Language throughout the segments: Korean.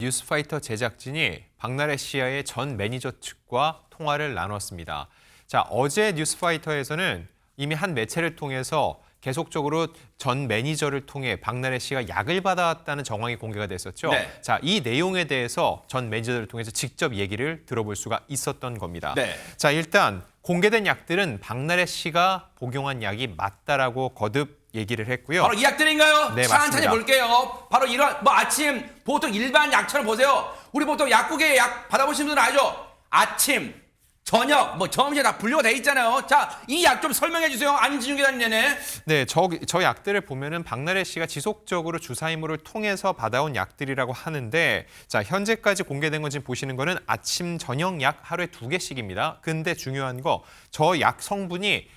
뉴스파이터 제작진이 박나래 씨와의 전 매니저 측과 통화를 나눴습니다. 자, 어제 뉴스파이터에서는 이미 한 매체를 통해서 계속적으로 전 매니저를 통해 박나래 씨가 약을 받아왔다는 정황이 공개가 됐었죠. 네. 자, 이 내용에 대해서 전 매니저를 통해서 직접 얘기를 들어볼 수가 있었던 겁니다. 네. 자, 일단 공개된 약들은 박나래 씨가 복용한 약이 맞다라고 거듭 얘기를 했고요. 바로 이 약들인가요? 네, 천천히 맞습니다. 볼게요. 바로 이런 아침 보통 일반 약처럼 보세요. 우리 보통 약국에 약 받아보신 분들은 알죠? 아침, 저녁, 점심 다 분류가 돼 있잖아요. 자, 이 약 좀 설명해 주세요. 안진중 기자님 내내. 네, 저 약들을 보면은 박나래 씨가 지속적으로 주사 임무를 통해서 받아온 약들이라고 하는데, 자, 현재까지 공개된 건 지금 보시는 거는 아침, 저녁 약 하루에 2개씩입니다. 근데 중요한 거, 저 약 성분이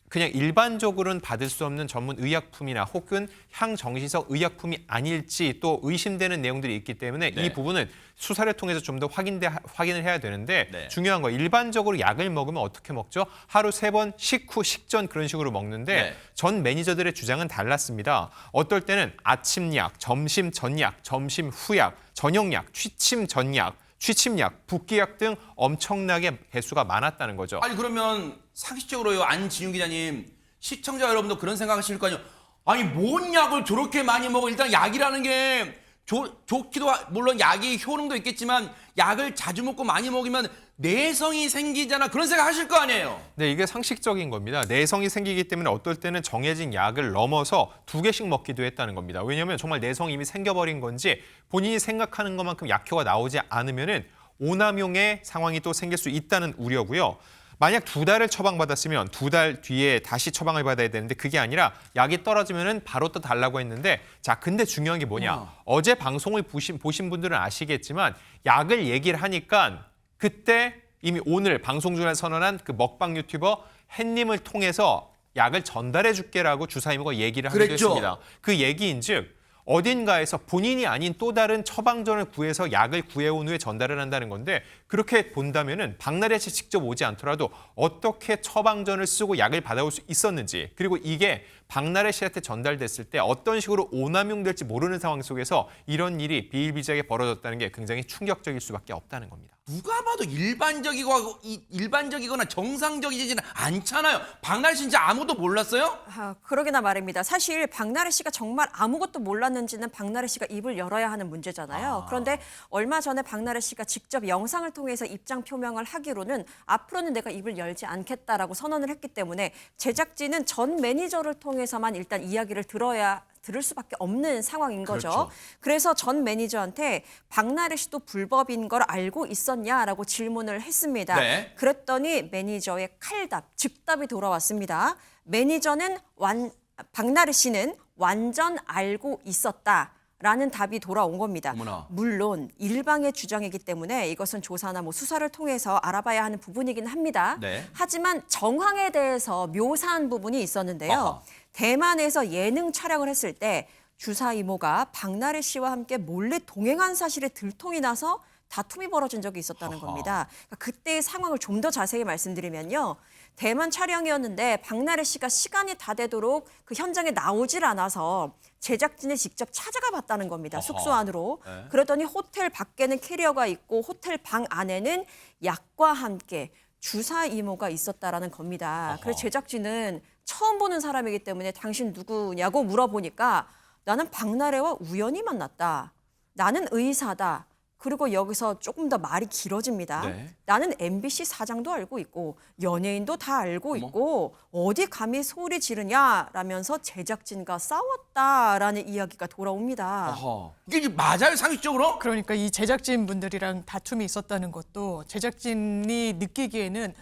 그냥 일반적으로는 받을 수 없는 전문 의약품이나 혹은 향정신성 의약품이 아닐지 또 의심되는 내용들이 있기 때문에 네. 이 부분은 수사를 통해서 좀 더 확인을 해야 되는데 네. 중요한 거 일반적으로 약을 먹으면 어떻게 먹죠? 하루 3번 식후, 식전 그런 식으로 먹는데 네. 전 매니저들의 주장은 달랐습니다. 어떨 때는 아침 약, 점심 전약, 점심 후약, 저녁 약, 취침 전약, 취침약, 붓기약 등 엄청나게 개수가 많았다는 거죠. 아니 그러면 상식적으로요, 안진중 기자님, 시청자 여러분도 그런 생각하실 거 아니에요. 아니 뭔 약을 저렇게 많이 먹어? 일단 약이라는 게 좋기도 물론 약이 효능도 있겠지만 약을 자주 먹고 많이 먹으면 내성이 생기잖아. 그런 생각 하실 거 아니에요. 네, 이게 상식적인 겁니다. 내성이 생기기 때문에 어떨 때는 정해진 약을 넘어서 2개씩 먹기도 했다는 겁니다. 왜냐하면 정말 내성이 이미 생겨버린 건지 본인이 생각하는 것만큼 약효가 나오지 않으면은 오남용의 상황이 또 생길 수 있다는 우려고요. 만약 2달을 처방받았으면 2달 뒤에 다시 처방을 받아야 되는데 그게 아니라 약이 떨어지면은 바로 또 달라고 했는데 자, 근데 중요한 게 뭐냐? 어제 방송을 보신 분들은 아시겠지만 약을 얘기를 하니까 그때 이미 오늘 방송 중에 선언한 그 먹방 유튜버 햇님을 통해서 약을 전달해 줄게라고 주사 이모가 얘기를 하기도 그랬죠. 했습니다. 그 얘기인즉 어딘가에서 본인이 아닌 또 다른 처방전을 구해서 약을 구해온 후에 전달을 한다는 건데 그렇게 본다면은 박나래 씨 직접 오지 않더라도 어떻게 처방전을 쓰고 약을 받아올 수 있었는지 그리고 이게 박나래 씨한테 전달됐을 때 어떤 식으로 오남용될지 모르는 상황 속에서 이런 일이 비일비재하게 벌어졌다는 게 굉장히 충격적일 수밖에 없다는 겁니다. 누가 봐도 일반적이거나 정상적이지는 않잖아요. 박나래 씨 진짜 아무것도 몰랐어요? 그러기나 말입니다. 사실 박나래 씨가 정말 아무것도 몰랐는지는 박나래 씨가 입을 열어야 하는 문제잖아요. 그런데 얼마 전에 박나래 씨가 직접 영상을 통해서 입장 표명을 하기로는 앞으로는 내가 입을 열지 않겠다라고 선언을 했기 때문에 제작진은 전 매니저를 통해서만 일단 이야기를 들을 수밖에 없는 상황인 거죠. 그렇죠. 그래서 전 매니저한테 박나래 씨도 불법인 걸 알고 있었냐라고 질문을 했습니다. 네. 그랬더니 매니저의 칼답, 즉답이 돌아왔습니다. 매니저는 박나래 씨는 완전 알고 있었다라는 답이 돌아온 겁니다. 어머나. 물론 일방의 주장이기 때문에 이것은 조사나 수사를 통해서 알아봐야 하는 부분이긴 합니다. 네. 하지만 정황에 대해서 묘사한 부분이 있었는데요. 아하. 대만에서 예능 촬영을 했을 때 주사 이모가 박나래 씨와 함께 몰래 동행한 사실에 들통이 나서 다툼이 벌어진 적이 있었다는 겁니다. 그러니까 그때의 상황을 좀 더 자세히 말씀드리면요. 대만 촬영이었는데 박나래 씨가 시간이 다 되도록 그 현장에 나오질 않아서 제작진이 직접 찾아가 봤다는 겁니다. 숙소 안으로. 네. 그랬더니 호텔 밖에는 캐리어가 있고 호텔 방 안에는 약과 함께 주사 이모가 있었다라는 겁니다. 그래서 제작진은 처음 보는 사람이기 때문에 당신 누구냐고 물어보니까 나는 박나래와 우연히 만났다. 나는 의사다. 그리고 여기서 조금 더 말이 길어집니다. 네. 나는 MBC 사장도 알고 있고 연예인도 다 알고 있고 어디 감히 소리 지르냐라면서 제작진과 싸웠다라는 이야기가 돌아옵니다. 이게 맞아요, 상식적으로? 그러니까 이 제작진 분들이랑 다툼이 있었다는 것도 제작진이 느끼기에는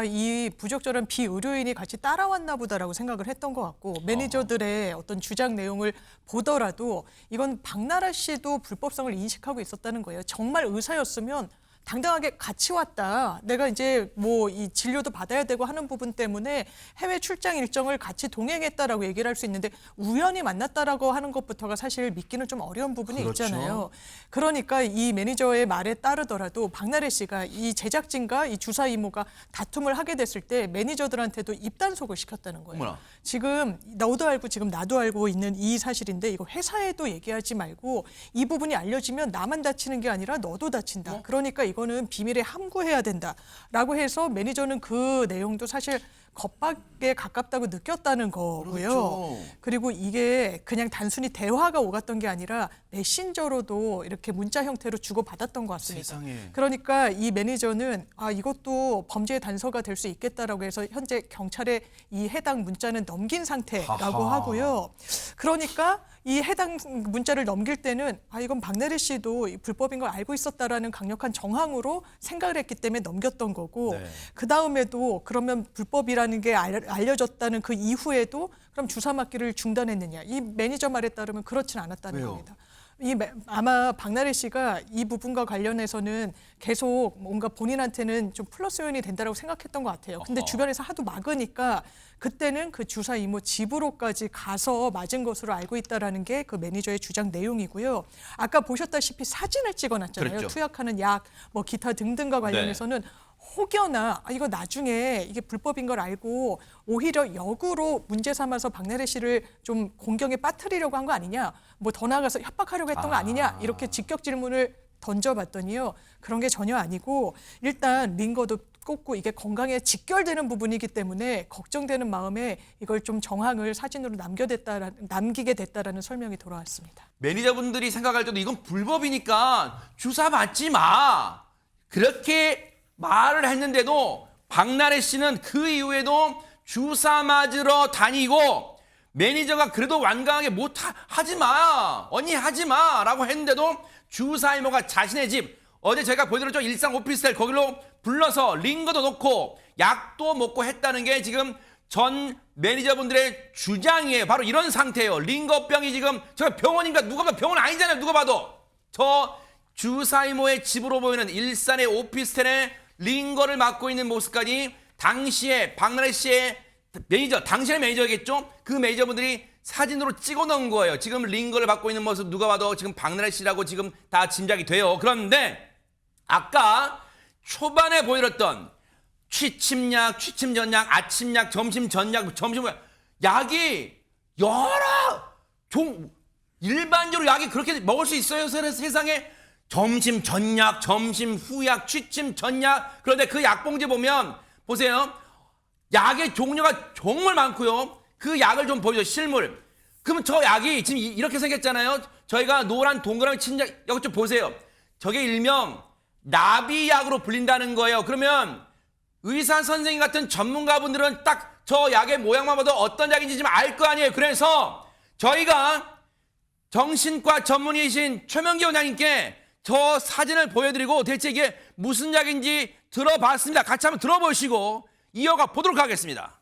이 부적절한 비의료인이 같이 따라왔나 보다라고 생각을 했던 것 같고 매니저들의 어떤 주장 내용을 보더라도 이건 박나래 씨도 불법성을 인식하고 있었다는 거예요. 정말 의사였으면 당당하게 같이 왔다. 내가 이제 뭐 이 진료도 받아야 되고 하는 부분 때문에 해외 출장 일정을 같이 동행했다라고 얘기를 할 수 있는데 우연히 만났다라고 하는 것부터가 사실 믿기는 좀 어려운 부분이 그렇죠. 있잖아요. 그러니까 이 매니저의 말에 따르더라도 박나래 씨가 이 제작진과 이 주사 이모가 다툼을 하게 됐을 때 매니저들한테도 입단속을 시켰다는 거예요. 어머나. 지금 너도 알고 지금 나도 알고 있는 이 사실인데 이거 회사에도 얘기하지 말고 이 부분이 알려지면 나만 다치는 게 아니라 너도 다친다. 그러니까 이거는 비밀에 함구해야 된다라고 해서 매니저는 그 내용도 사실 겁박에 가깝다고 느꼈다는 거고요. 그렇죠. 그리고 이게 그냥 단순히 대화가 오갔던 게 아니라 메신저로도 이렇게 문자 형태로 주고받았던 것 같습니다. 세상에. 그러니까 이 매니저는 이것도 범죄의 단서가 될 수 있겠다라고 해서 현재 경찰에 이 해당 문자는 넘긴 상태라고 하하. 하고요. 그러니까 이 해당 문자를 넘길 때는 이건 박나래 씨도 이 불법인 걸 알고 있었다라는 강력한 정황으로 생각을 했기 때문에 넘겼던 거고 네. 그 다음에도 그러면 불법이라는 게 알려졌다는 그 이후에도 그럼 주사 맞기를 중단했느냐. 이 매니저 말에 따르면 그렇지는 않았다는 왜요? 겁니다. 아마 박나래 씨가 이 부분과 관련해서는 계속 뭔가 본인한테는 좀 플러스 요인이 된다고 생각했던 것 같아요. 근데 주변에서 하도 막으니까 그때는 그 주사 이모 집으로까지 가서 맞은 것으로 알고 있다라는 게 그 매니저의 주장 내용이고요. 아까 보셨다시피 사진을 찍어놨잖아요. 그랬죠. 투약하는 약, 뭐 기타 등등과 관련해서는 혹여나 이거 나중에 이게 불법인 걸 알고 오히려 역으로 문제 삼아서 박나래 씨를 좀 공경에 빠뜨리려고 한 거 아니냐, 뭐 더 나아가서 협박하려고 했던 거 아니냐 이렇게 직격 질문을 던져봤더니요. 그런 게 전혀 아니고 일단 링거도 꽂고 이게 건강에 직결되는 부분이기 때문에 걱정되는 마음에 이걸 좀 정황을 사진으로 남기게 됐다라는 설명이 돌아왔습니다. 매니저분들이 생각할 때도 이건 불법이니까 주사 맞지 마. 그렇게 말을 했는데도 박나래 씨는 그 이후에도 주사 맞으러 다니고 매니저가 그래도 완강하게 하지 마. 언니 하지 마. 라고 했는데도 주사 이모가 자신의 집 어제 제가 보여드렸죠. 일산 오피스텔 거기로 불러서 링거도 놓고 약도 먹고 했다는 게 지금 전 매니저분들의 주장이에요. 바로 이런 상태예요. 링거병이 지금 저 병원인가 누가 봐도 병원 아니잖아요. 누가 봐도. 저 주사 이모의 집으로 보이는 일산의 오피스텔에 링거를 맡고 있는 모습까지 당시에 박나래 씨의 매니저, 당신의 매니저겠죠? 그 매니저분들이 사진으로 찍어 놓은 거예요. 지금 링거를 받고 있는 모습 누가 봐도 지금 박나래 씨라고 지금 다 짐작이 돼요. 그런데 아까 초반에 보여드렸던 취침약, 취침 전약, 아침약, 점심 전약, 점심 약이 일반적으로 약이 그렇게 먹을 수 있어요? 세상에? 점심 전약, 점심 후약, 취침 전약. 그런데 그 약봉지 보면 보세요. 약의 종류가 정말 많고요. 그 약을 좀 보여줘. 실물. 그러면 저 약이 지금 이렇게 생겼잖아요. 저희가 노란 동그라미 친 약, 이거 좀 보세요. 저게 일명 나비약으로 불린다는 거예요. 그러면 의사 선생님 같은 전문가분들은 딱 저 약의 모양만 봐도 어떤 약인지 좀 알 거 아니에요. 그래서 저희가 정신과 전문의이신 최명기 원장님께 저 사진을 보여드리고 대체 이게 무슨 약인지 들어봤습니다. 같이 한번 들어보시고 이어가 보도록 하겠습니다.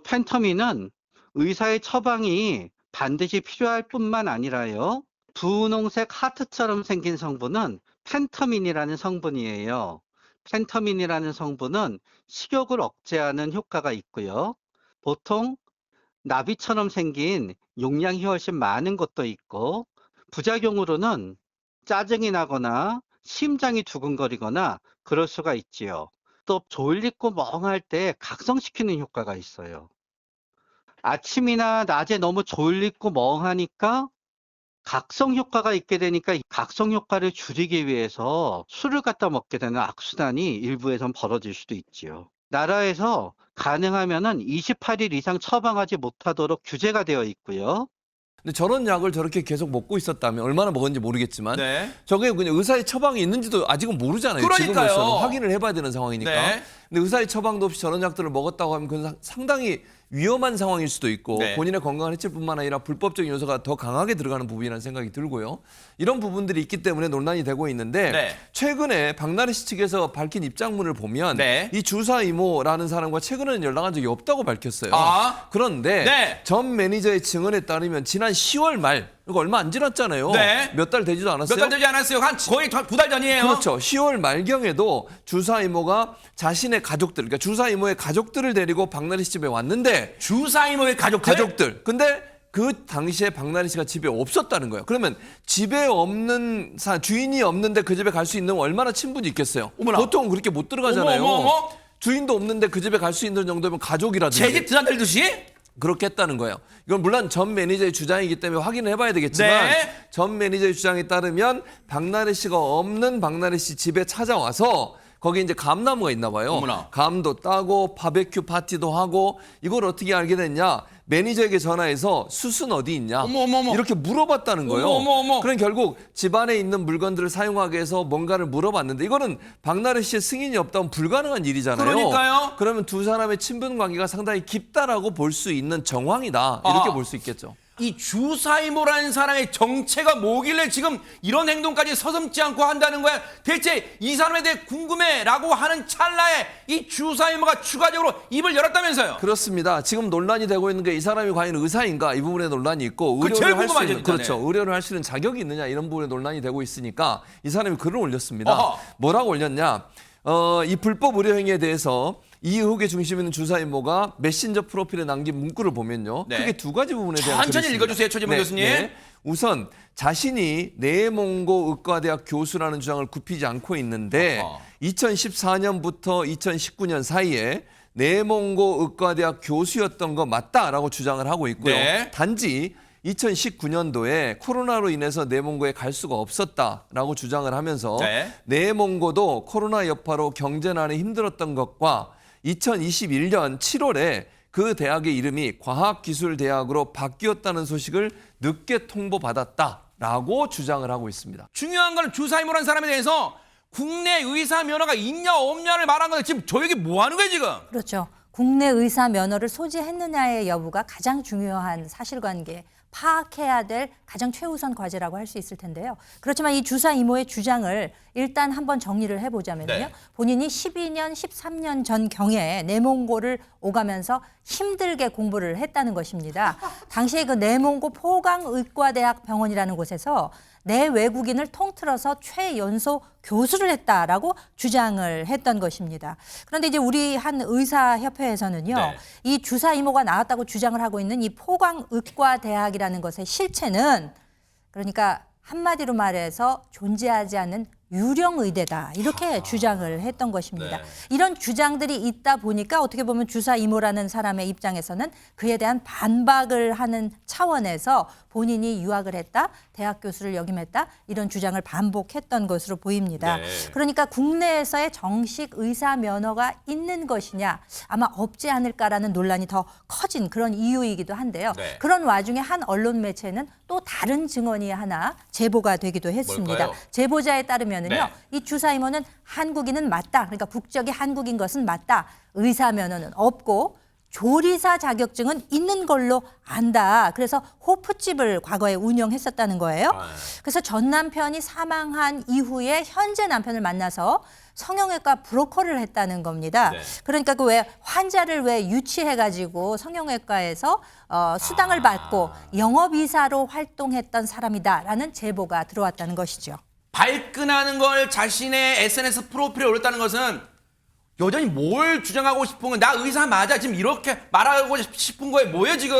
펜터민은 의사의 처방이 반드시 필요할 뿐만 아니라요. 분홍색 하트처럼 생긴 성분은 펜터민이라는 성분이에요. 펜터민이라는 성분은 식욕을 억제하는 효과가 있고요. 보통 나비처럼 생긴 용량이 훨씬 많은 것도 있고 부작용으로는 짜증이 나거나 심장이 두근거리거나 그럴 수가 있지요. 또 졸리고 멍할 때 각성시키는 효과가 있어요. 아침이나 낮에 너무 졸리고 멍하니까 각성 효과가 있게 되니까 이 각성 효과를 줄이기 위해서 술을 갖다 먹게 되는 악순환이 일부에선 벌어질 수도 있지요. 나라에서 가능하면은 28일 이상 처방하지 못하도록 규제가 되어 있고요. 근데 저런 약을 저렇게 계속 먹고 있었다면 얼마나 먹었는지 모르겠지만 네. 저게 그냥 의사의 처방이 있는지도 아직은 모르잖아요. 그러니까요. 지금으로서는 확인을 해봐야 되는 상황이니까. 네. 근데 의사의 처방도 없이 저런 약들을 먹었다고 하면 그건 상당히 위험한 상황일 수도 있고 네. 본인의 건강을 해칠 뿐만 아니라 불법적인 요소가 더 강하게 들어가는 부분이라는 생각이 들고요. 이런 부분들이 있기 때문에 논란이 되고 있는데 네. 최근에 박나래 씨 측에서 밝힌 입장문을 보면 네. 이 주사 이모라는 사람과 최근에는 연락한 적이 없다고 밝혔어요. 아. 그런데 네. 전 매니저의 증언에 따르면 지난 10월 말 그러니까 얼마 안 지났잖아요. 네. 몇 달 되지도 않았어요. 몇 달 되지 않았어요. 한 거의 2달 전이에요. 그렇죠. 10월 말경에도 주사 이모가 자신의 가족들, 그러니까 주사 이모의 가족들을 데리고 박나래 씨 집에 왔는데 주사 이모의 가족들. 근데 그 당시에 박나래 씨가 집에 없었다는 거예요. 그러면 집에 없는 주인이 없는데 그 집에 갈 수 있는 얼마나 친분이 있겠어요. 어머나. 보통 그렇게 못 들어가잖아요. 어머. 주인도 없는데 그 집에 갈 수 있는 정도면 가족이라든지. 제 집 드나들듯이? 그렇게 했다는 거예요. 이건 물론 전 매니저의 주장이기 때문에 확인을 해봐야 되겠지만 네. 전 매니저의 주장에 따르면 박나래 씨가 없는 박나래 씨 집에 찾아와서 거기 이제 감나무가 있나 봐요. 어머나. 감도 따고 바베큐 파티도 하고 이걸 어떻게 알게 됐냐? 매니저에게 전화해서 숯은 어디 있냐? 어머. 이렇게 물어봤다는 거예요. 어머. 그럼 결국 집안에 있는 물건들을 사용하게 해서 뭔가를 물어봤는데 이거는 박나래 씨의 승인이 없다면 불가능한 일이잖아요. 그러니까요. 그러면 두 사람의 친분 관계가 상당히 깊다라고 볼 수 있는 정황이다. 이렇게 볼 수 있겠죠. 이 주사 이모라는 사람의 정체가 뭐길래 지금 이런 행동까지 서슴지 않고 한다는 거야. 대체 이 사람에 대해 궁금해라고 하는 찰나에 이 주사 이모가 추가적으로 입을 열었다면서요. 그렇습니다. 지금 논란이 되고 있는 게 이 사람이 과연 의사인가 이 부분에 논란이 있고 그 제일 의료를 할 수 궁금하죠, 있는 일단은. 그렇죠. 의료를 할 수 있는 자격이 있느냐 이런 부분에 논란이 되고 있으니까 이 사람이 글을 올렸습니다. 어허. 뭐라고 올렸냐? 이 불법 의료 행위에 대해서 이 의혹의 중심에 있는 주사 이모가 메신저 프로필에 남긴 문구를 보면요. 네. 크게 두 가지 부분에 대한 천천히 글이 있습니다. 읽어주세요, 최지문 교수님. 우선 자신이 내몽고 의과대학 교수라는 주장을 굽히지 않고 있는데 어허. 2014년부터 2019년 사이에 내몽고 의과대학 교수였던 거 맞다라고 주장을 하고 있고요. 네. 단지 2019년도에 코로나로 인해서 내몽고에 갈 수가 없었다라고 주장을 하면서 네. 내몽고도 코로나 여파로 경제난에 힘들었던 것과 2021년 7월에 그 대학의 이름이 과학기술대학으로 바뀌었다는 소식을 늦게 통보받았다라고 주장을 하고 있습니다. 중요한 건 주사 이모라는 사람에 대해서 국내 의사 면허가 있냐 없냐를 말한 건데 지금 저 얘기 뭐 하는 거예요 지금? 그렇죠. 국내 의사 면허를 소지했느냐의 여부가 가장 중요한 사실관계, 파악해야 될 가장 최우선 과제라고 할 수 있을 텐데요. 그렇지만 이 주사 이모의 주장을 일단 한번 정리를 해보자면요. 네. 본인이 12년, 13년 전 경에 내몽고를 오가면서 힘들게 공부를 했다는 것입니다. 당시에 그 내몽고 포강의과대학 병원이라는 곳에서 내 외국인을 통틀어서 최연소 교수를 했다라고 주장을 했던 것입니다. 그런데 이제 우리 한 의사협회에서는요. 네. 이 주사 이모가 나왔다고 주장을 하고 있는 이 포강의과대학이라는 것의 실체는 그러니까 한마디로 말해서 존재하지 않는 유령의대다 이렇게 주장을 했던 것입니다. 네. 이런 주장들이 있다 보니까 어떻게 보면 주사 이모라는 사람의 입장에서는 그에 대한 반박을 하는 차원에서 본인이 유학을 했다, 대학 교수를 역임했다 이런 주장을 반복했던 것으로 보입니다. 네. 그러니까 국내에서의 정식 의사 면허가 있는 것이냐 아마 없지 않을까라는 논란이 더 커진 그런 이유이기도 한데요. 네. 그런 와중에 한 언론 매체는 또 다른 증언이 하나 제보가 되기도 했습니다. 뭘까요? 제보자에 따르면은요, 네. 이 주사 이모는 한국인은 맞다. 그러니까 국적이 한국인 것은 맞다. 의사 면허는 없고 조리사 자격증은 있는 걸로 안다. 그래서 호프집을 과거에 운영했었다는 거예요. 그래서 전 남편이 사망한 이후에 현재 남편을 만나서 성형외과 브로커를 했다는 겁니다. 네. 그러니까 그 왜 환자를 왜 유치해가지고 성형외과에서 수당을 받고 영업이사로 활동했던 사람이다라는 제보가 들어왔다는 것이죠. 발끈하는 걸 자신의 SNS 프로필에 올렸다는 것은 여전히 뭘 주장하고 싶은 건 나 의사 맞아 지금 이렇게 말하고 싶은 거에 뭐예요 지금?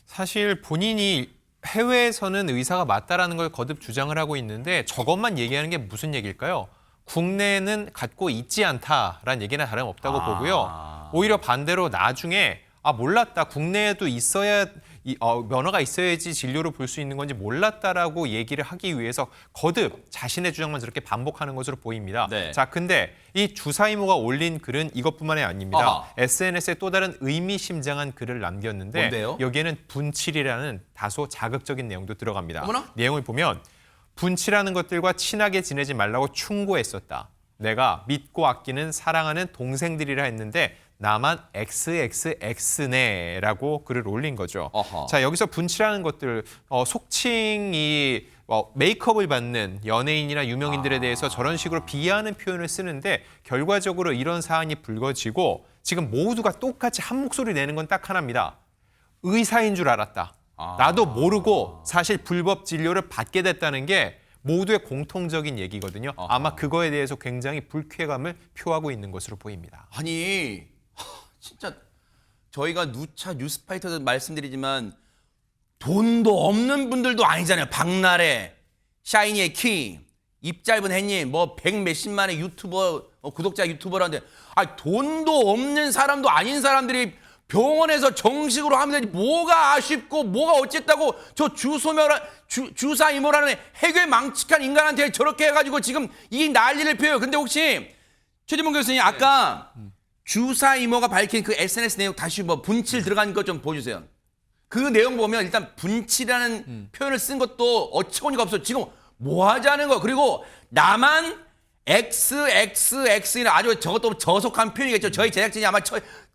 사실 본인이 해외에서는 의사가 맞다라는 걸 거듭 주장을 하고 있는데 저것만 얘기하는 게 무슨 얘기일까요? 국내는 갖고 있지 않다라는 얘기나 다름없다고 보고요. 오히려 반대로 나중에 몰랐다. 국내에도 있어야 면허가 있어야지 진료를 볼 수 있는 건지 몰랐다라고 얘기를 하기 위해서 거듭 자신의 주장만 저렇게 반복하는 것으로 보입니다. 네. 자, 근데 이 주사 이모가 올린 글은 이것뿐만이 아닙니다. 아하. SNS에 또 다른 의미심장한 글을 남겼는데 뭔데요? 여기에는 분칠이라는 다소 자극적인 내용도 들어갑니다. 어머나? 내용을 보면 분칠하는 것들과 친하게 지내지 말라고 충고했었다. 내가 믿고 아끼는 사랑하는 동생들이라 했는데 나만 XXX네라고 글을 올린 거죠. 어허. 자, 여기서 분칠하는 것들, 속칭이 메이크업을 받는 연예인이나 유명인들에 대해서 저런 식으로 비하하는 표현을 쓰는데 결과적으로 이런 사안이 불거지고 지금 모두가 똑같이 한 목소리 내는 건 딱 하나입니다. 의사인 줄 알았다. 나도 모르고 사실 불법 진료를 받게 됐다는 게 모두의 공통적인 얘기거든요. 아마 그거에 대해서 굉장히 불쾌감을 표하고 있는 것으로 보입니다. 아니 진짜 저희가 누차 뉴스파이터들 말씀드리지만 돈도 없는 분들도 아니잖아요. 박나래, 샤이니의 키, 입 짧은 햇님, 뭐 100몇십만의 유튜버, 구독자 유튜버라는데 돈도 없는 사람도 아닌 사람들이 병원에서 정식으로 하면 되지 뭐가 아쉽고 뭐가 어쨌다고 저 주사 이모라는 해괴 망측한 인간한테 저렇게 해가지고 지금 이 난리를 피워요. 근데 혹시 최진봉 교수님 아까 주사 이모가 밝힌 그 SNS 내용 다시 뭐 분칠 들어간 것 좀 보여주세요. 그 내용 보면 일단 분칠이라는 표현을 쓴 것도 어처구니가 없어. 지금 뭐 하자는 거. 그리고 나만 XXX는 아주 저것도 저속한 표현이겠죠. 저희 제작진이 아마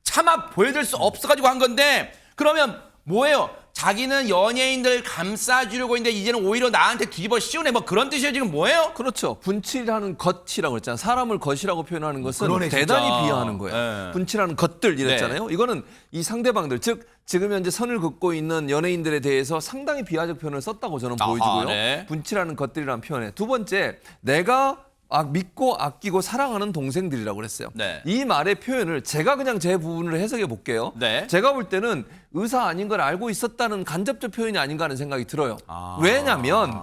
차마 보여줄 수 없어가지고 한 건데 그러면 뭐예요? 자기는 연예인들 감싸주려고 했는데 이제는 오히려 나한테 뒤집어 씌우네 뭐 그런 뜻이에요. 지금 뭐예요? 그렇죠. 분칠하는 것이라고 했잖아요. 사람을 것이라고 표현하는 것은 그러네, 진짜. 대단히 비하하는 거예요. 네. 분칠하는 것들 이랬잖아요. 이거는 이 상대방들, 즉 지금 현재 선을 긋고 있는 연예인들에 대해서 상당히 비하적 표현을 썼다고 저는 보여지고요. 네. 분칠하는 것들이라는 표현에 두 번째, 내가 믿고 아끼고 사랑하는 동생들이라고 그랬어요. 네. 이 말의 표현을 제가 그냥 제 부분을 해석해 볼게요. 네. 제가 볼 때는 의사 아닌 걸 알고 있었다는 간접적 표현이 아닌가 하는 생각이 들어요. 왜냐하면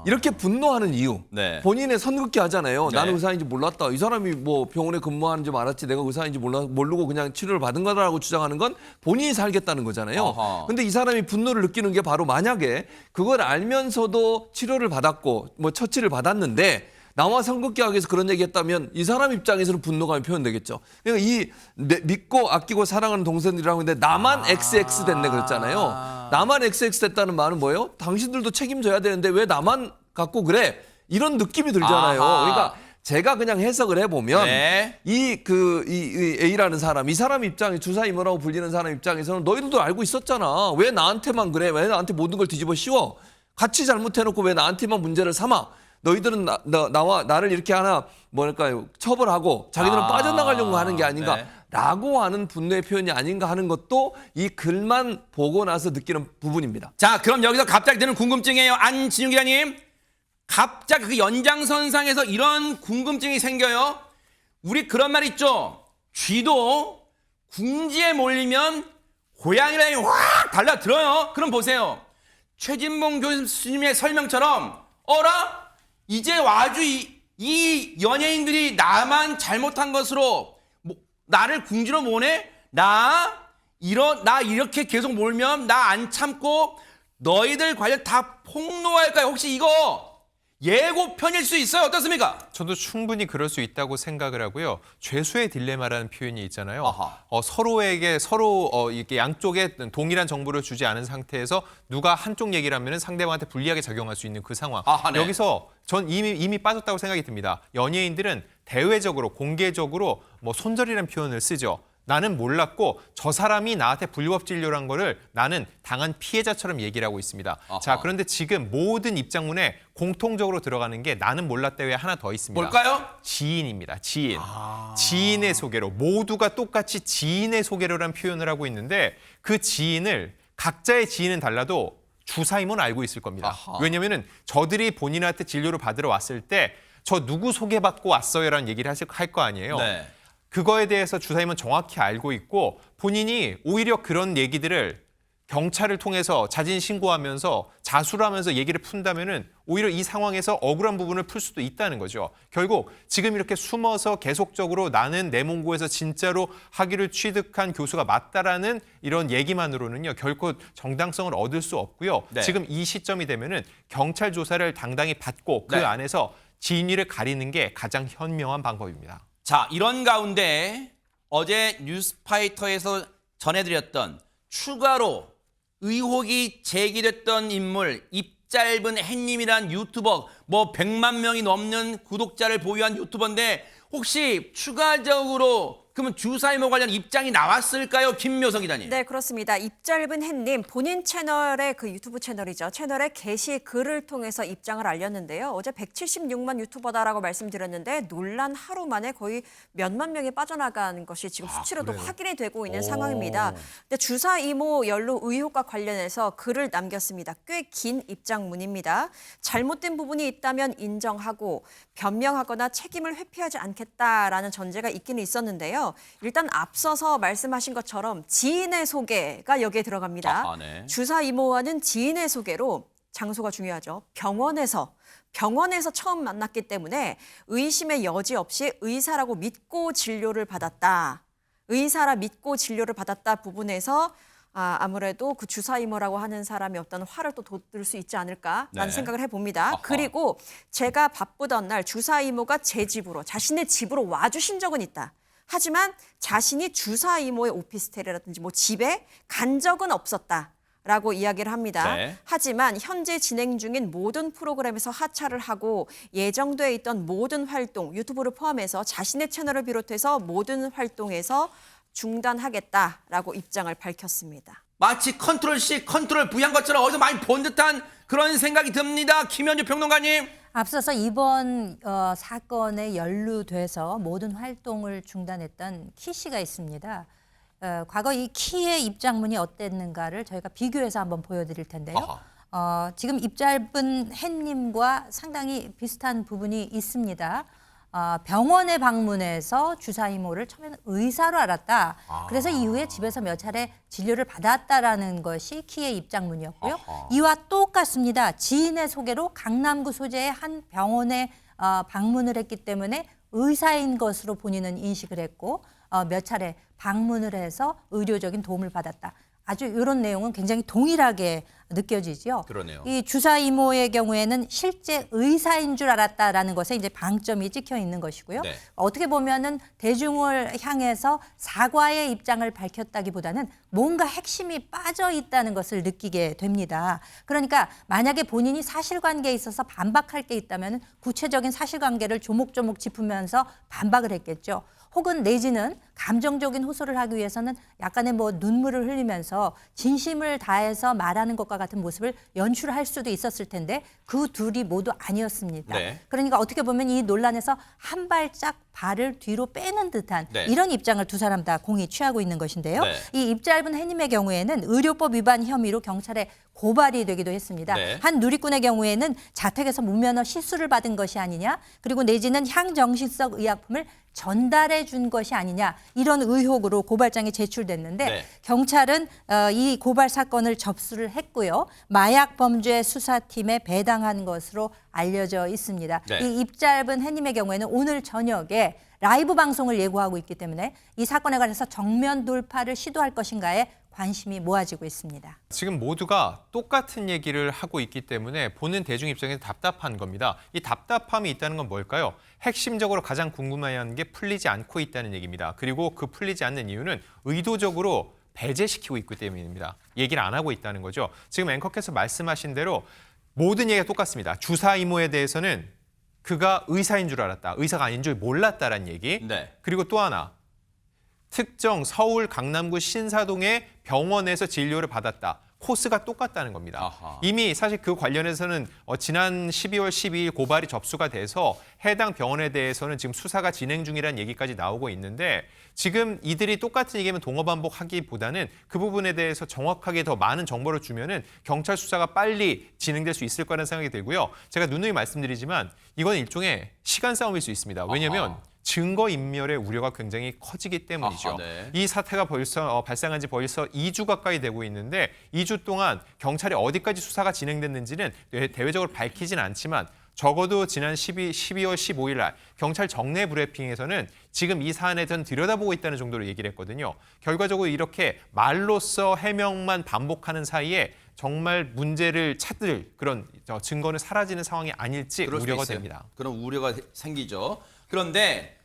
이렇게 분노하는 이유. 네. 본인의 선긋기 하잖아요. 네. 나는 의사인지 몰랐다. 이 사람이 뭐 병원에 근무하는 줄 알았지. 내가 의사인지 모르고 그냥 치료를 받은 거라고 주장하는 건 본인이 살겠다는 거잖아요. 어허. 근데 이 사람이 분노를 느끼는 게 바로 만약에 그걸 알면서도 치료를 받았고 뭐 처치를 받았는데 나와 선긋기하기 위해서 그런 얘기했다면 이 사람 입장에서는 분노감이 표현되겠죠. 그러니까 믿고 아끼고 사랑하는 동생들이라고 했는데 나만 XX 됐네 그랬잖아요. 나만 XX 됐다는 말은 뭐예요? 당신들도 책임져야 되는데 왜 나만 갖고 그래? 이런 느낌이 들잖아요. 아하. 그러니까 제가 그냥 해석을 해보면 네. 이 A라는 사람, 이 사람 입장에 주사 이모라고 불리는 사람 입장에서는 너희들도 알고 있었잖아. 왜 나한테만 그래? 왜 나한테 모든 걸 뒤집어 씌워? 같이 잘못해놓고 왜 나한테만 문제를 삼아? 너희들은 나를 이렇게 하나 뭐랄까요 처벌하고 자기들은 빠져나가려고 하는 게 아닌가 네. 라고 하는 분노의 표현이 아닌가 하는 것도 이 글만 보고 나서 느끼는 부분입니다. 자, 그럼 여기서 갑자기 드는 궁금증이에요. 안진용 기자님. 갑자기 그 연장선상에서 이런 궁금증이 생겨요. 우리 그런 말 있죠. 쥐도 궁지에 몰리면 고양이라니 확 달라들어요. 그럼 보세요. 최진봉 교수님의 설명처럼 어라? 이제 와주 이 연예인들이 나만 잘못한 것으로 나를 궁지로 모네? 나 이렇게 계속 몰면 나 안 참고 너희들 관련 다 폭로할까요? 혹시 이거 예고편일 수 있어요? 어떻습니까? 저도 충분히 그럴 수 있다고 생각을 하고요. 죄수의 딜레마라는 표현이 있잖아요. 아하. 서로에게 이렇게 양쪽에 동일한 정보를 주지 않은 상태에서 누가 한쪽 얘기를 하면 상대방한테 불리하게 작용할 수 있는 그 상황. 아하, 네. 여기서 전 이미 빠졌다고 생각이 듭니다. 연예인들은 대외적으로 공개적으로 뭐 손절이라는 표현을 쓰죠. 나는 몰랐고 저 사람이 나한테 불법 진료란 거를 나는 당한 피해자처럼 얘기를 하고 있습니다. 아하. 자, 그런데 지금 모든 입장문에 공통적으로 들어가는 게 나는 몰랐다 외에 하나 더 있습니다. 뭘까요? 지인입니다. 지인. 지인의 소개로. 모두가 똑같이 지인의 소개로란 표현을 하고 있는데 그 지인을 각자의 지인은 달라도 주사임은 알고 있을 겁니다. 아하. 왜냐면은 저들이 본인한테 진료를 받으러 왔을 때 저 누구 소개받고 왔어요라는 얘기를 할 거 아니에요. 네. 그거에 대해서 주사임은 정확히 알고 있고 본인이 오히려 그런 얘기들을 경찰을 통해서 자진 신고하면서 자수를 하면서 얘기를 푼다면은 오히려 이 상황에서 억울한 부분을 풀 수도 있다는 거죠. 결국 지금 이렇게 숨어서 계속적으로 나는 내몽고에서 진짜로 학위를 취득한 교수가 맞다라는 이런 얘기만으로는요. 결코 정당성을 얻을 수 없고요. 네. 지금 이 시점이 되면은 경찰 조사를 당당히 받고 그 네. 안에서 진위를 가리는 게 가장 현명한 방법입니다. 자, 이런 가운데 어제 뉴스파이터에서 전해드렸던 추가로 의혹이 제기됐던 인물 입 짧은 햇님이란 유튜버 뭐 100만 명이 넘는 구독자를 보유한 유튜버인데 혹시 추가적으로 그러면 주사 이모 관련 입장이 나왔을까요, 김묘성 기자님? 네, 그렇습니다. 입 짧은 햇님 본인 채널의 그 유튜브 채널이죠. 채널에 게시 글을 통해서 입장을 알렸는데요. 어제 176만 유튜버다라고 말씀드렸는데 논란 하루 만에 거의 몇만 명이 빠져나간 것이 지금 수치로도 확인이 되고 있는 상황입니다. 근데 주사 이모 연루 의혹과 관련해서 글을 남겼습니다. 꽤 긴 입장문입니다. 잘못된 부분이 있다면 인정하고 변명하거나 책임을 회피하지 않겠다라는 전제가 있기는 있었는데요. 일단 앞서서 말씀하신 것처럼 지인의 소개가 여기에 들어갑니다. 아하, 네. 주사 이모와는 지인의 소개로 장소가 중요하죠. 병원에서 처음 만났기 때문에 의심의 여지 없이 의사라고 믿고 진료를 받았다. 의사라 믿고 진료를 받았다 부분에서 아무래도 그 주사 이모라고 하는 사람이 어떤 화를 또 돋을 수 있지 않을까라는 네. 생각을 해봅니다. 아하. 그리고 제가 바쁘던 날 주사 이모가 제 집으로 자신의 집으로 와주신 적은 있다. 하지만 자신이 주사 이모의 오피스텔이라든지 뭐 집에 간 적은 없었다라고 이야기를 합니다. 네. 하지만 현재 진행 중인 모든 프로그램에서 하차를 하고 예정돼 있던 모든 활동, 유튜브를 포함해서 자신의 채널을 비롯해서 모든 활동에서 중단하겠다라고 입장을 밝혔습니다. 마치 컨트롤 C, 컨트롤 V한 것처럼 어디서 많이 본 듯한 그런 생각이 듭니다. 김현주 평론가님. 앞서서 이번 사건에 연루돼서 모든 활동을 중단했던 키 씨가 있습니다. 과거 이 키의 입장문이 어땠는가를 저희가 비교해서 한번 보여드릴 텐데요. 지금 입 짧은 햇님과 상당히 비슷한 부분이 있습니다. 병원에 방문해서 주사 이모를 처음에는 의사로 알았다. 그래서 이후에 집에서 몇 차례 진료를 받았다라는 것이 키의 입장문이었고요. 이와 똑같습니다. 지인의 소개로 강남구 소재의 한 병원에 방문을 했기 때문에 의사인 것으로 본인은 인식을 했고 몇 차례 방문을 해서 의료적인 도움을 받았다. 아주 이런 내용은 굉장히 동일하게 느껴지죠. 그러네요. 이 주사 이모의 경우에는 실제 의사인 줄 알았다라는 것에 이제 방점이 찍혀 있는 것이고요. 네. 어떻게 보면은 대중을 향해서 사과의 입장을 밝혔다기보다는 뭔가 핵심이 빠져 있다는 것을 느끼게 됩니다. 그러니까 만약에 본인이 사실관계에 있어서 반박할 게 있다면 구체적인 사실관계를 조목조목 짚으면서 반박을 했겠죠. 혹은 내지는 감정적인 호소를 하기 위해서는 약간의 뭐 눈물을 흘리면서 진심을 다해서 말하는 것과 같은 모습을 연출할 수도 있었을 텐데 그 둘이 모두 아니었습니다. 네. 그러니까 어떻게 보면 이 논란에서 한 발짝 발을 뒤로 빼는 듯한 네. 이런 입장을 두 사람 다 공히 취하고 있는 것인데요. 네. 이 입 짧은 햇님의 경우에는 의료법 위반 혐의로 경찰에 고발이 되기도 했습니다. 네. 한 누리꾼의 경우에는 자택에서 무면허 시술을 받은 것이 아니냐, 그리고 내지는 향정신성 의약품을 전달해 준 것이 아니냐, 이런 의혹으로 고발장이 제출됐는데 네. 경찰은 이 고발 사건을 접수를 했고요. 마약 범죄 수사팀에 배당한 것으로 알려져 있습니다. 네. 이 입 짧은 햇님의 경우에는 오늘 저녁에 라이브 방송을 예고하고 있기 때문에 이 사건에 관해서 정면 돌파를 시도할 것인가에 관심이 모아지고 있습니다. 지금 모두가 똑같은 얘기를 하고 있기 때문에 보는 대중 입장에서 답답한 겁니다. 이 답답함이 있다는 건 뭘까요? 핵심적으로 가장 궁금해하는 게 풀리지 않고 있다는 얘기입니다. 그리고 그 풀리지 않는 이유는 의도적으로 배제시키고 있기 때문입니다. 얘기를 안 하고 있다는 거죠. 지금 앵커께서 말씀하신 대로 모든 얘기가 똑같습니다. 주사 이모에 대해서는 그가 의사인 줄 알았다. 의사가 아닌 줄 몰랐다라는 얘기. 네. 그리고 또 하나. 특정 서울 강남구 신사동의 병원에서 진료를 받았다. 코스가 똑같다는 겁니다. 아하. 이미 사실 그 관련해서는 지난 12월 12일 고발이 접수가 돼서 해당 병원에 대해서는 지금 수사가 진행 중이라는 얘기까지 나오고 있는데 지금 이들이 똑같은 얘기면 동어반복하기보다는 그 부분에 대해서 정확하게 더 많은 정보를 주면은 경찰 수사가 빨리 진행될 수 있을 거라는 생각이 들고요. 제가 누누이 말씀드리지만 이건 일종의 시간 싸움일 수 있습니다. 왜냐하면 증거인멸의 우려가 굉장히 커지기 때문이죠. 아하, 네. 이 사태가 벌써 발생한 지 벌써 2주 가까이 되고 있는데 2주 동안 경찰이 어디까지 수사가 진행됐는지는 대외적으로 밝히진 않지만 적어도 지난 12월 15일 날 경찰 정례 브리핑에서는 지금 이 사안에 전 들여다보고 있다는 정도로 얘기를 했거든요. 결과적으로 이렇게 말로써 해명만 반복하는 사이에 정말 문제를 찾을 그런 증거는 사라지는 상황이 아닐지 그럴 수도 우려가 있어요. 됩니다. 그런 우려가 생기죠. 그런데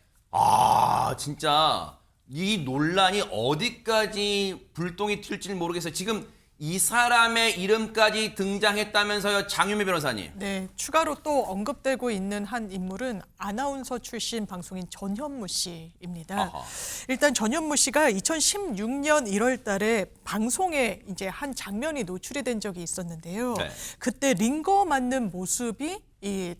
진짜 이 논란이 어디까지 불똥이 튈지는 모르겠어요. 지금 이 사람의 이름까지 등장했다면서요, 장유미 변호사님. 네, 추가로 또 언급되고 있는 한 인물은 아나운서 출신 방송인 전현무 씨입니다. 아하. 일단 전현무 씨가 2016년 1월 달에 방송에 이제 한 장면이 노출이 된 적이 있었는데요. 네. 그때 링거 맞는 모습이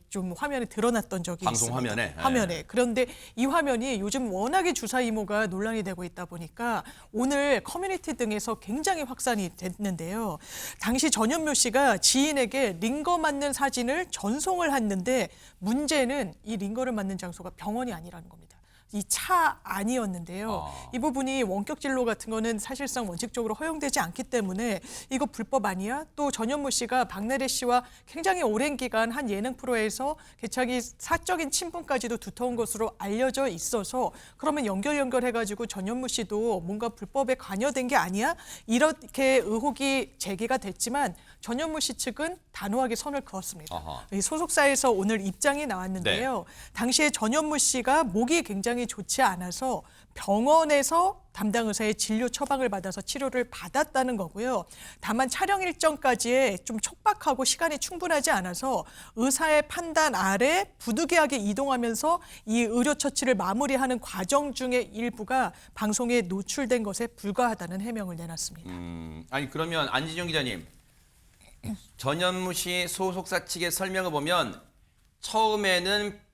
좀 화면에 드러났던 적이 방송 있습니다. 화면에? 화면에. 그런데 이 화면이 요즘 워낙에 주사 이모가 논란이 되고 있다 보니까 오늘 커뮤니티 등에서 굉장히 확산이 됐는데요. 당시 전현무 씨가 지인에게 링거 맞는 사진을 전송을 했는데 문제는 이 링거를 맞는 장소가 병원이 아니라는 겁니다. 이 차 안이었는데요. 이 부분이 원격 진로 같은 거는 사실상 원칙적으로 허용되지 않기 때문에 이거 불법 아니야? 또 전현무 씨가 박나래 씨와 굉장히 오랜 기간 한 예능 프로에서 개차기 사적인 친분까지도 두터운 것으로 알려져 있어서 그러면 연결해가지고 전현무 씨도 뭔가 불법에 관여된 게 아니야? 이렇게 의혹이 제기가 됐지만 전현무 씨 측은 단호하게 선을 그었습니다. 아하. 이 소속사에서 오늘 입장이 나왔는데요. 당시에 전현무 씨가 목이 굉장히 좋지 않아서 병원에서 담당 의사의 진료 처방을 받아서 치료를 받았다는 거고요. 다만 촬영 일정까지에 좀 촉박하고 시간이 충분하지 않아서 의사의 판단 아래 부득이하게 이동하면서 이 의료 처치를 마무리하는 과정 중에 일부가 방송에 노출된 것에 불과하다는 해명을 내놨습니다. 아니 그러면 안진영 기자님, 전현무 씨 소속사 측의 설명을 보면 처음에는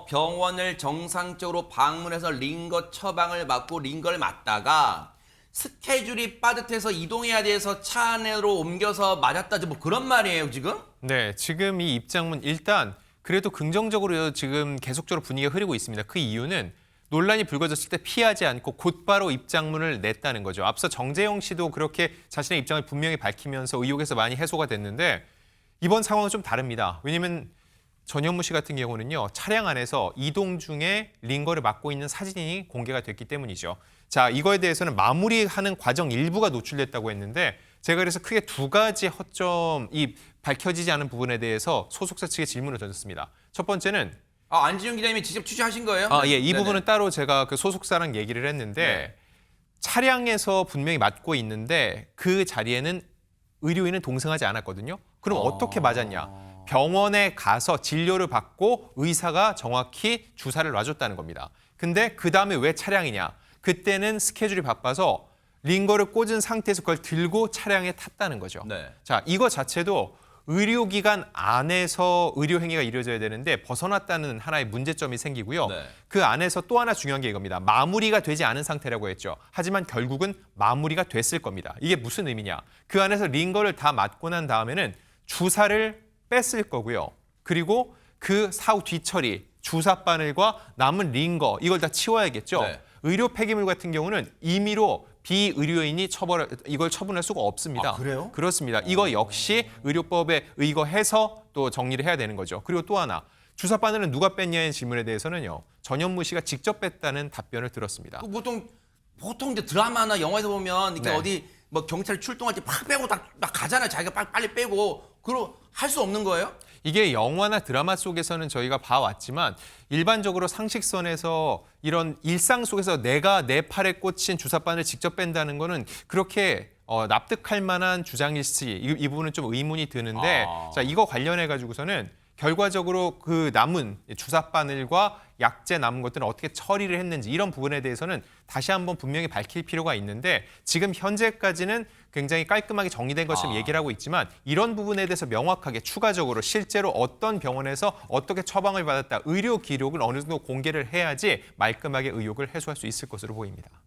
병원을 정상적으로 방문해서 링거 처방을 받고 링거를 맞다가 스케줄이 빠듯해서 이동해야 돼서 차 안으로 옮겨서 맞았다, 뭐 그런 말이에요 지금? 네, 지금 이 입장문 일단 그래도 긍정적으로 지금 계속적으로 분위기가 흐르고 있습니다. 그 이유는 논란이 불거졌을 때 피하지 않고 곧바로 입장문을 냈다는 거죠. 앞서 정재영 씨도 그렇게 자신의 입장을 분명히 밝히면서 의혹에서 많이 해소가 됐는데 이번 상황은 좀 다릅니다. 왜냐하면 전현무 씨 같은 경우는요, 차량 안에서 이동 중에 링거를 맡고 있는 사진이 공개가 됐기 때문이죠. 자, 이거에 대해서는 마무리하는 과정 일부가 노출됐다고 했는데 제가 그래서 크게 두 가지 허점이 밝혀지지 않은 부분에 대해서 소속사 측에 질문을 던졌습니다. 첫 번째는 안진영 기자님이 직접 취재하신 거예요? 예, 이 네네. 부분은 따로 제가 그 소속사랑 얘기를 했는데 네. 차량에서 분명히 맞고 있는데 그 자리에는 의료인은 동승하지 않았거든요. 그럼 어떻게 맞았냐? 병원에 가서 진료를 받고 의사가 정확히 주사를 놔줬다는 겁니다. 근데 그 다음에 왜 차량이냐? 그때는 스케줄이 바빠서 링거를 꽂은 상태에서 그걸 들고 차량에 탔다는 거죠. 네. 자, 이거 자체도 의료기관 안에서 의료 행위가 이루어져야 되는데 벗어났다는 하나의 문제점이 생기고요. 네. 그 안에서 또 하나 중요한 게 이겁니다. 마무리가 되지 않은 상태라고 했죠. 하지만 결국은 마무리가 됐을 겁니다. 이게 무슨 의미냐? 그 안에서 링거를 다 맞고 난 다음에는 주사를 뺐을 거고요. 그리고 그 사후 뒤처리, 주사 바늘과 남은 링거 이걸 다 치워야겠죠. 네. 의료 폐기물 같은 경우는 임의로 비의료인이 이걸 처분할 수가 없습니다. 아, 그래요? 그렇습니다. 이거 역시 의료법에 의거해서 또 정리를 해야 되는 거죠. 그리고 또 하나, 주사 바늘은 누가 뺐냐의 질문에 대해서는요. 전현무 씨가 직접 뺐다는 답변을 들었습니다. 그 보통 이제 드라마나 영화에서 보면 이렇게 네. 어디 뭐 경찰 출동할 때 팍 빼고 딱 가잖아요. 자기가 빨리 빼고. 그럼 할 수 없는 거예요? 이게 영화나 드라마 속에서는 저희가 봐왔지만 일반적으로 상식선에서 이런 일상 속에서 내가 내 팔에 꽂힌 주사바늘 직접 뺀다는 거는 그렇게 납득할 만한 주장일지 이 부분은 좀 의문이 드는데 자, 이거 관련해 가지고서는 결과적으로 그 남은 주사바늘과 약재 남은 것들은 어떻게 처리를 했는지 이런 부분에 대해서는 다시 한번 분명히 밝힐 필요가 있는데 지금 현재까지는 굉장히 깔끔하게 정리된 것처럼 얘기를 하고 있지만 이런 부분에 대해서 명확하게 추가적으로 실제로 어떤 병원에서 어떻게 처방을 받았다 의료 기록을 어느 정도 공개를 해야지 말끔하게 의혹을 해소할 수 있을 것으로 보입니다.